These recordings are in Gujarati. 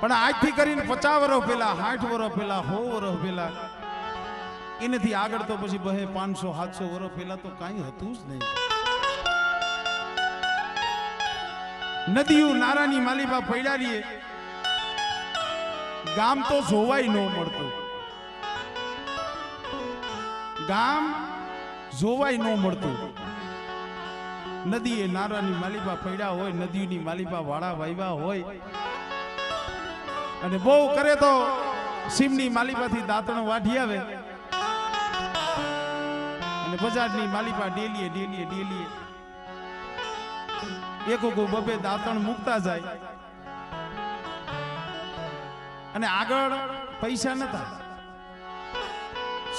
પણ આજથી કરીને 50 વર્ષ પહેલા 60 વર્ષ પહેલા 100 વર્ષ પહેલા એનાથી આગળ તો પછી 200 500 700 વર્ષ પહેલા તો કાંઈ હતું જ નહીં. નદીઓ નારાની માલિપા પડ્યા રહીએ, ગામ તો જોવાય ન મળતું, ગામ જોવાય ન મળતું. નદીએ નારાની માલિપા પડ્યા હોય, નદીઓની માલિપા વાળા વાવ્યા હોય, અને બહુ કરે તો સીમની માલિપાથી દાંતણ વાઢી આવે, અને બજારની માલિપા ડેલીએ ડેલીએ ડેલીએ એકો બબે દાંતણ મૂકતા જાય. અને આગળ પૈસા નતા,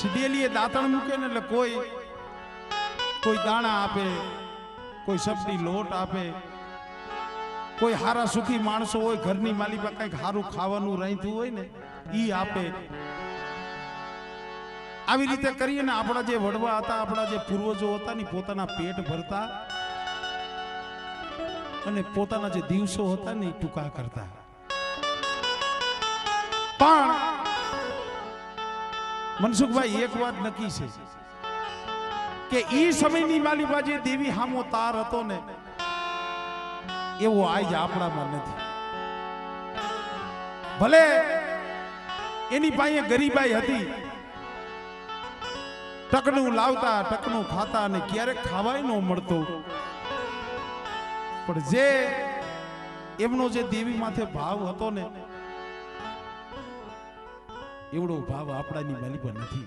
ડેલીએ દાંતણ મૂકે ને એટલે કોઈ દાણા આપે, કોઈ સબડી લોટ આપે, કોઈ હારા સુખી માણસો હોય ઘરની માલિપા કંઈક સારું ખાવાનું રાંધ્યું હોય ને ઈ આપે. આવી રીતે કરીએ ને આપણા જે વડવા હતા, આપણા જે પૂર્વજો હતા ને પોતાના પેટ ભરતા અને પોતાના જે દિવસો હતા ને ટૂંકા કરતા. પણ મનસુખભાઈ એક વાત નક્કી છે કે ઈ સમયની માલિપા જે દેવી હામો તાર હતો ને એવો આજ આપણામાં નથી. ભલે એની પાસે ગરીબાઈ હતી, ટકનું લાવતા ટકનું ખાતા અને ક્યારેક ખાવાય ન મળતો, પણ જે એમનો જે દેવી માથે ભાવ હતો ને એવડો ભાવ આપણાની માલિપા નથી.